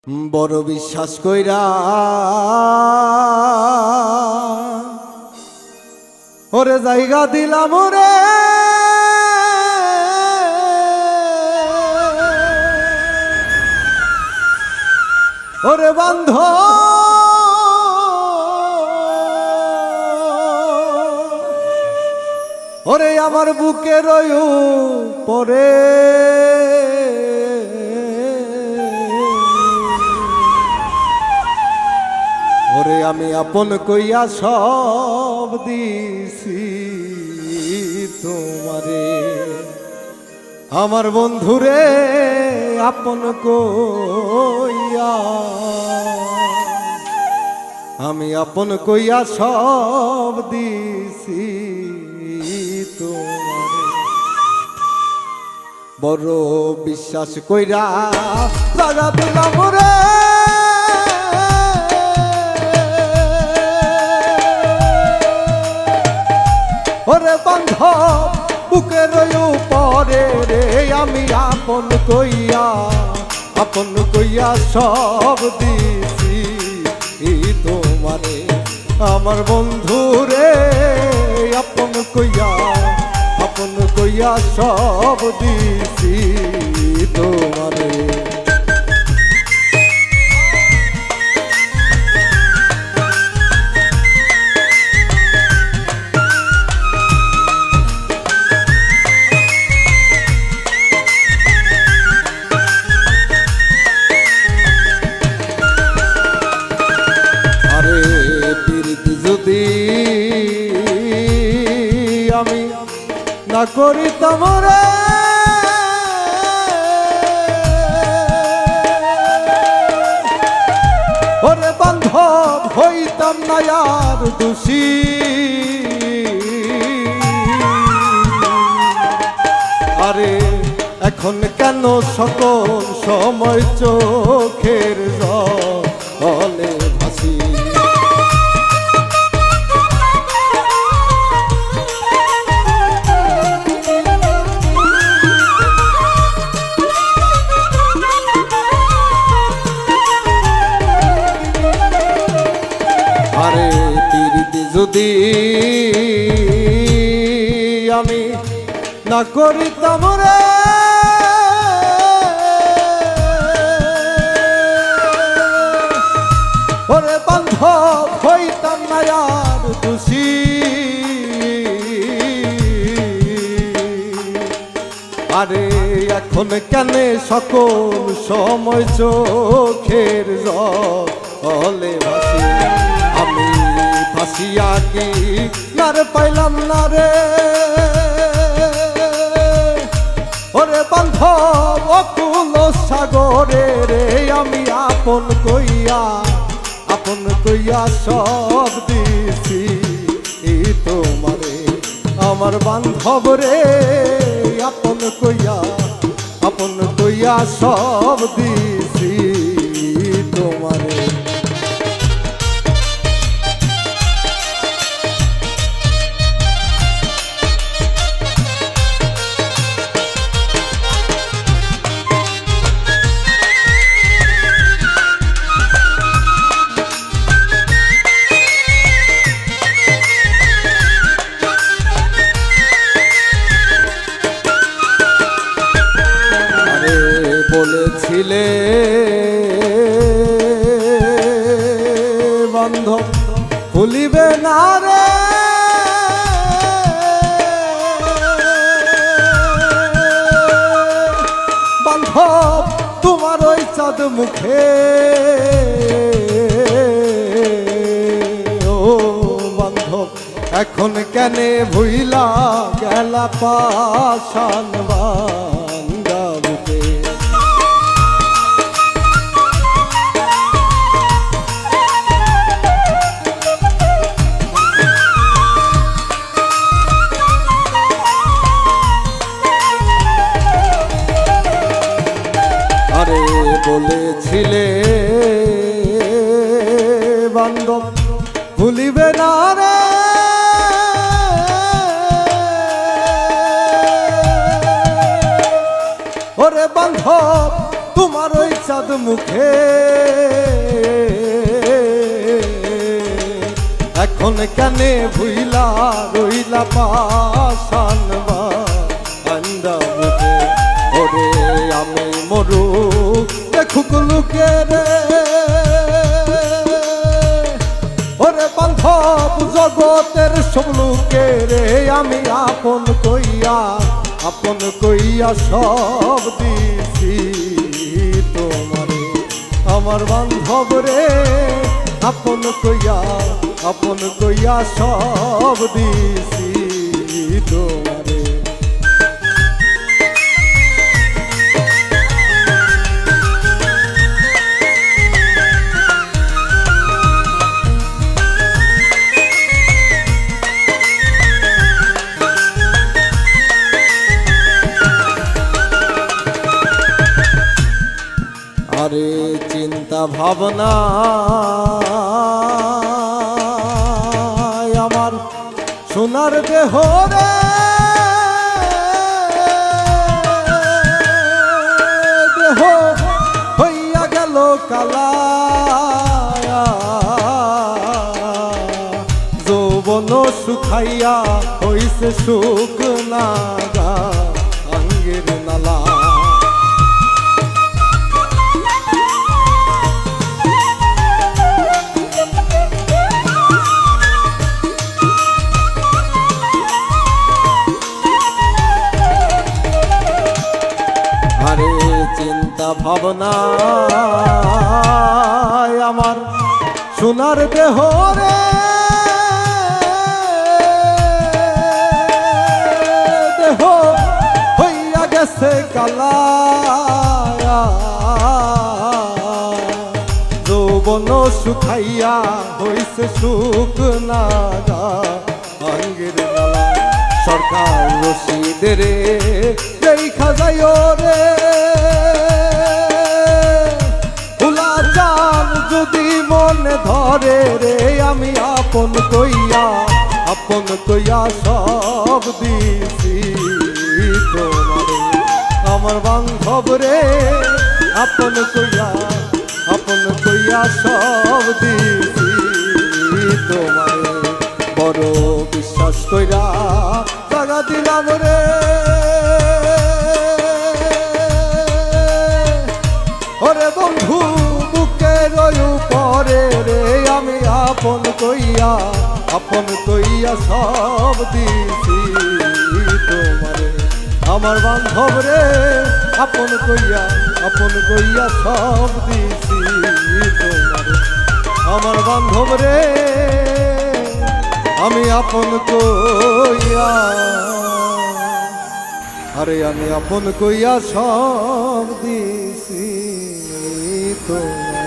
বড় বিশ্বাস কইরা ওরে জায়গা দিলাম ওরে ওরে বান্ধ ওরে আমার বুকে রয়ু পরে ওরে আমি আপন কইয়া সব দিছি তোমারে আমার বন্ধুরে আপন কইয়া আমি আপন কইয়া সব দিছি তোমারে বড় বিশ্বাস কইরা লাগা দিলাম রে ওরে বান্ধব বুকের উপরে রে আমি আপন কইয়া সব দিছি তোমারে আমার বন্ধু রে আপন কইয়া সব দিছি তোমারে যদি আমি না করিতাম রে ওরে বান্ধব হইতাম না আর দোষী আরে এখন কেন সকল সময় চোখের জলে ভাসি আরে পিরিতি যদি আমি না করিতাম রে ওরে বান্ধব হইতাম না আর দোষী আরে এখন কেন সকল সময় চোখের জলে ভাসি আমি ভাসিয়া কি নার পাইলাম না রে ওরে বান্ধব অকুল সাগরে রে আমি আপন কইয়া সব দিছি তোমারে আমার বান্ধব রে আপন কইয়া সব দিছি তোমারে বলেছিলে বান্ধব ভুলিবে না রে বান্ধব তোমার ওই চাঁদ মুখে ও বান্ধব এখন কেন ভুইলা গেলা পাষাণ বান্দা বুকে বলেছিলে বান্ধব ভুলিবে না রে ওরে বান্ধব তোমার ওই চাঁদ মুখে এখন কেনে ভুইলা রইলা পাশান বান্দা বুঝে ওরে আমি মরু দেখুক লুকে রে ওরে বান্ধব জগতের সব লুকে রে আমি আপন কইয়া সব দিছি তোমারে আমার বান্ধব রে আপন কইয়া সব দিছি তোমারে আরে চিন্তা ভাবনা আমার সোনার দেহ রে দেহ হইয়া গেল কালা যৌবন শুকাইয়া হইছে শুকনা আঙ্গের নালা চিন্তা ভাবনা আমার সোনার দেহ রে দেহ হইয়া গেছে কালা যৌবন শুকাইয়া হইছে শুকনা আঙ্গের নালা সরকার রশিদের দেখা যায় রে যদি মনে ধরে রে আমি আপন কইয়া সব দিছি তোমারে আমার বান্ধব রে আপন কইয়া সব দিছি তোমারে বড় বিশ্বাস কইরা জাগা দিলাম রে ওরে বন্ধু পরে রে আমি আপন কইয়া সব দিছি তোমারে আমার বান্ধব রে আপন কইয়া সব দিছি তোমারে আমার বান্ধব রে আমি আপন কইয়া আরে আমি আপন কইয়া সব দিছি তোমারে।